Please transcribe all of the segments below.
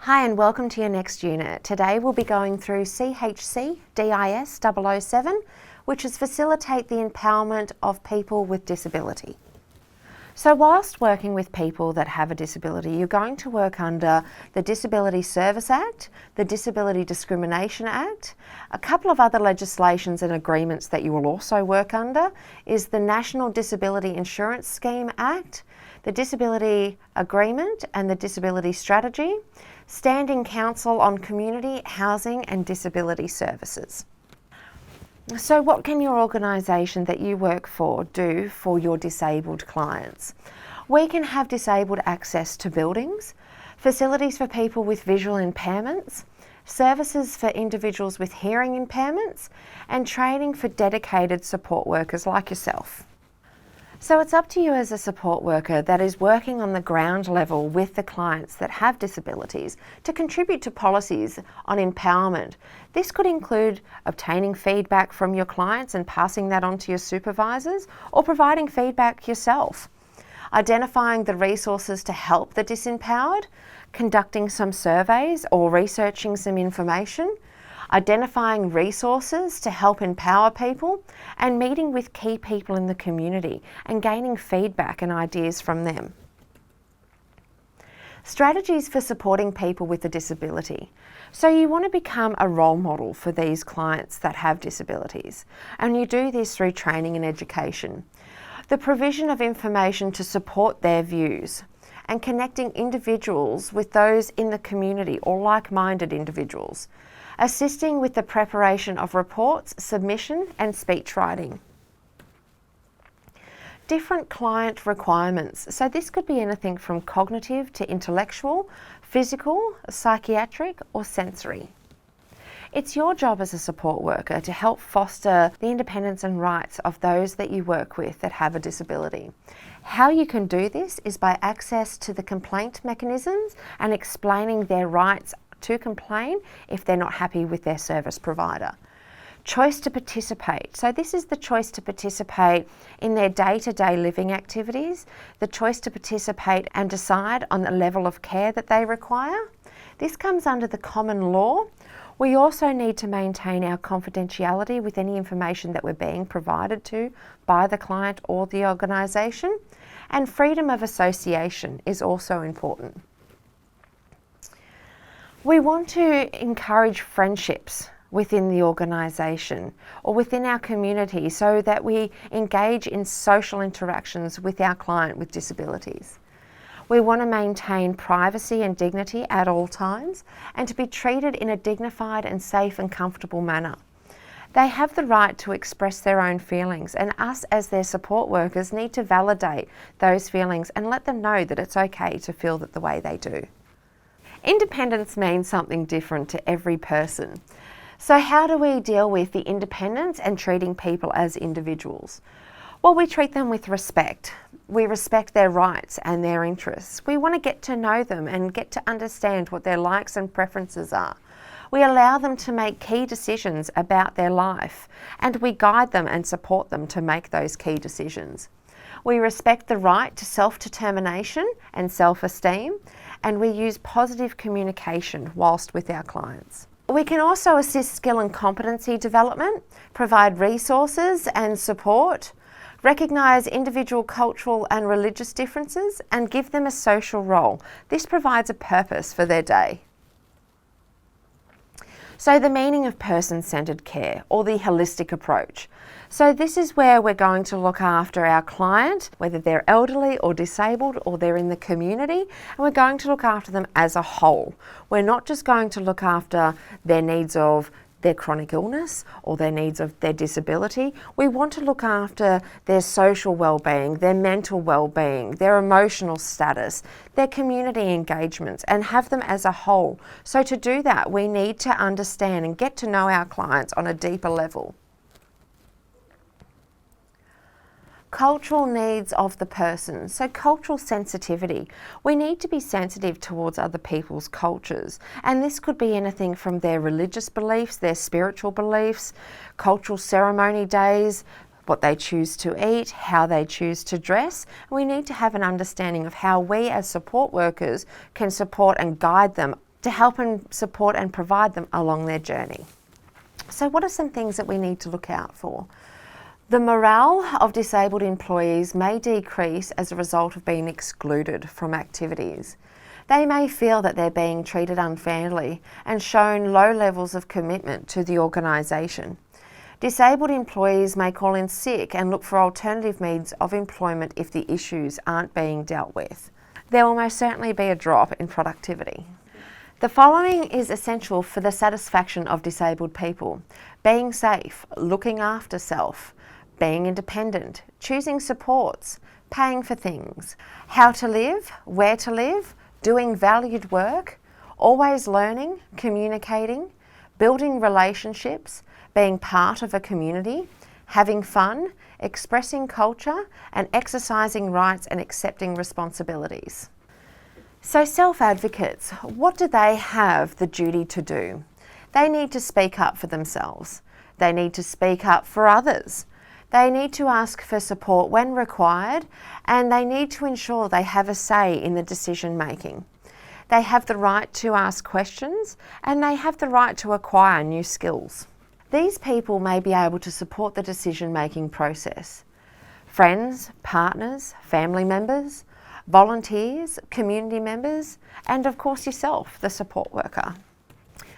Hi and welcome to your next unit. Today we'll be going through CHCDIS007, which is Facilitate the Empowerment of People with Disability. So whilst working with people that have a disability, you're going to work under the Disability Service Act, the Disability Discrimination Act. A couple of other legislations and agreements that you will also work under is the National Disability Insurance Scheme Act, the Disability Agreement and the Disability Strategy, Standing Council on Community, Housing and Disability Services. So what can your organisation that you work for do for your disabled clients? We can have disabled access to buildings, facilities for people with visual impairments, services for individuals with hearing impairments, and training for dedicated support workers like yourself. So it's up to you as a support worker that is working on the ground level with the clients that have disabilities to contribute to policies on empowerment. This could include obtaining feedback from your clients and passing that on to your supervisors, or providing feedback yourself, identifying the resources to help the disempowered, conducting some surveys or researching some information, identifying resources to help empower people, and meeting with key people in the community and gaining feedback and ideas from them. Strategies for supporting people with a disability. So you want to become a role model for these clients that have disabilities, and you do this through training and education. The provision of information to support their views, and connecting individuals with those in the community or like-minded individuals. Assisting with the preparation of reports, submission and speech writing. Different client requirements. So this could be anything from cognitive to intellectual, physical, psychiatric or sensory. It's your job as a support worker to help foster the independence and rights of those that you work with that have a disability. How you can do this is by access to the complaint mechanisms and explaining their rights to complain if they're not happy with their service provider. Choice to participate. So this is the choice to participate in their day-to-day living activities, the choice to participate and decide on the level of care that they require. This comes under the common law. We also need to maintain our confidentiality with any information that we're being provided to by the client or the organisation. And freedom of association is also important. We want to encourage friendships within the organisation or within our community so that we engage in social interactions with our client with disabilities. We want to maintain privacy and dignity at all times and to be treated in a dignified and safe and comfortable manner. They have the right to express their own feelings, and us as their support workers need to validate those feelings and let them know that it's okay to feel that the way they do. Independence means something different to every person. So how do we deal with the independence and treating people as individuals? Well, we treat them with respect. We respect their rights and their interests. We want to get to know them and get to understand what their likes and preferences are. We allow them to make key decisions about their life, and we guide them and support them to make those key decisions. We respect the right to self-determination and self-esteem, and we use positive communication whilst with our clients. We can also assist skill and competency development, provide resources and support, recognise individual cultural and religious differences, and give them a social role. This provides a purpose for their day. So the meaning of person-centred care, or the holistic approach. So this is where we're going to look after our client, whether they're elderly or disabled or they're in the community, and we're going to look after them as a whole. We're not just going to look after their needs of their chronic illness or their needs of their disability. We want to look after their social well-being, their mental well-being, their emotional status, their community engagements, and have them as a whole. So to do that, we need to understand and get to know our clients on a deeper level. Cultural needs of the person. So cultural sensitivity. We need to be sensitive towards other people's cultures, and this could be anything from their religious beliefs, their spiritual beliefs, cultural ceremony days, what they choose to eat, how they choose to dress. We need to have an understanding of how we as support workers can support and guide them to help and support and provide them along their journey. So what are some things that we need to look out for? The morale of disabled employees may decrease as a result of being excluded from activities. They may feel that they're being treated unfairly and shown low levels of commitment to the organisation. Disabled employees may call in sick and look for alternative means of employment if the issues aren't being dealt with. There will most certainly be a drop in productivity. The following is essential for the satisfaction of disabled people: being safe, looking after self, being independent, choosing supports, paying for things, how to live, where to live, doing valued work, always learning, communicating, building relationships, being part of a community, having fun, expressing culture, and exercising rights and accepting responsibilities. So self-advocates, what do they have the duty to do? They need to speak up for themselves. They need to speak up for others. They need to ask for support when required, and they need to ensure they have a say in the decision making. They have the right to ask questions, and they have the right to acquire new skills. These people may be able to support the decision making process. Friends, partners, family members, volunteers, community members, and of course yourself, the support worker.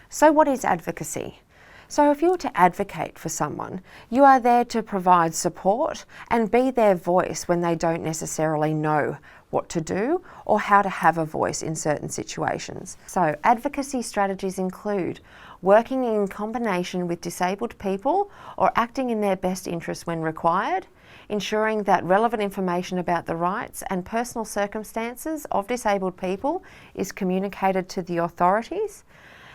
So what is advocacy? So if you were to advocate for someone, you are there to provide support and be their voice when they don't necessarily know what to do or how to have a voice in certain situations. So advocacy strategies include working in combination with disabled people or acting in their best interest when required, ensuring that relevant information about the rights and personal circumstances of disabled people is communicated to the authorities,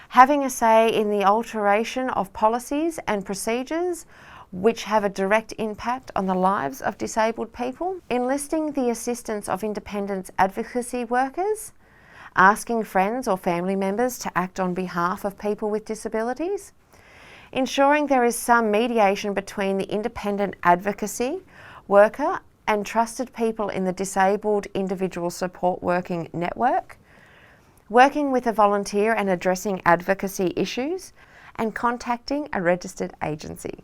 having a say in the alteration of policies and procedures which have a direct impact on the lives of disabled people, enlisting the assistance of independent advocacy workers, asking friends or family members to act on behalf of people with disabilities, ensuring there is some mediation between the independent advocacy worker and trusted people in the disabled individual support working network, working with a volunteer and addressing advocacy issues, and contacting a registered agency.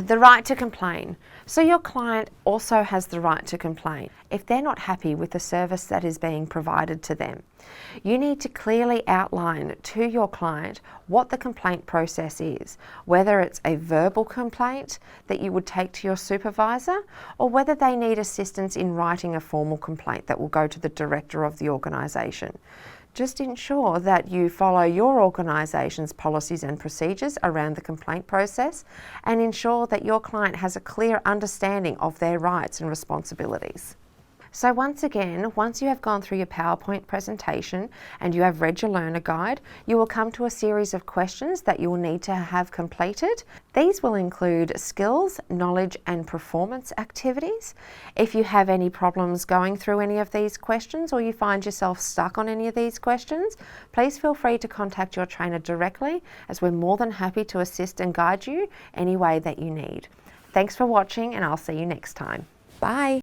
The right to complain. So your client also has the right to complain if they're not happy with the service that is being provided to them. You need to clearly outline to your client what the complaint process is, whether it's a verbal complaint that you would take to your supervisor or whether they need assistance in writing a formal complaint that will go to the director of the organisation. Just ensure that you follow your organisation's policies and procedures around the complaint process and ensure that your client has a clear understanding of their rights and responsibilities. So once again, once you have gone through your PowerPoint presentation and you have read your learner guide, you will come to a series of questions that you will need to have completed. These will include skills, knowledge and performance activities. If you have any problems going through any of these questions or you find yourself stuck on any of these questions, please feel free to contact your trainer directly, as we're more than happy to assist and guide you any way that you need. Thanks for watching, and I'll see you next time. Bye.